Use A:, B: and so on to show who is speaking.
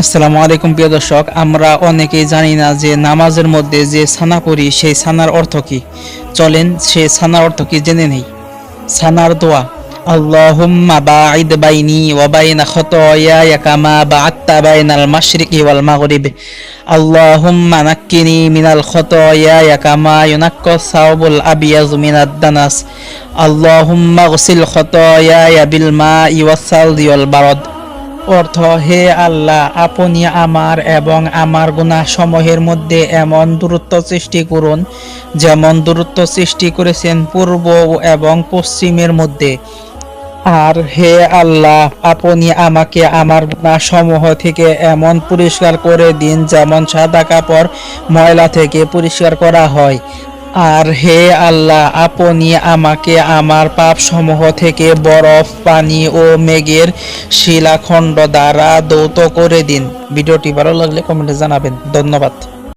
A: আসসালামু আলাইকুম প্রিয় দর্শক, আমরা অনেকেই জানি না যে নামাজের মধ্যে যে সানা পড়ি সেই সানার অর্থ কি। চলেন সেই সানার অর্থ কি জেনে নেই। সানার দোয়া, আল্লাহুম্মা বাঈদ বাইনি ওয়া বাইনা খাতায়ায়া কামা বা'আদতা বাইনাল মাশরিকি ওয়াল মাগরিব। আল্লাহুম্মা নাক্কিনি মিনাল খাতায়ায়া কামা ইউনাক্কাস সাওবুল আবিয়াযু মিনাদ দানাস। আল্লাহুম্মা গসিল খাতায়ায়া বিল মাই ওয়াস সালদি ওয়াল বারদ। অর্থ: হে আল্লাহ, আপনি আমার এবং আমার গুনাহসমূহের মধ্যে এমন দূরত্ব সৃষ্টি করুন যেমন দূরত্ব সৃষ্টি করেছেন পূর্ব এবং পশ্চিমের মধ্যে। আর হে আল্লাহ, আপনি আমাকে আমার গুনাহসমূহ থেকে এমন পরিষ্কার করে দিন যেমন সাদা কাপড় ময়লা থেকে পরিষ্কার করা হয়। আর হে আল্লাহ, আপনি আমাকে আমার পাপসমূহ থেকে বরফ, পানি ও মেঘের শিলাখণ্ড দ্বারা ধৌত করে দিন। ভিডিওটি ভালো লাগলে কমেন্টে জানাবেন। ধন্যবাদ।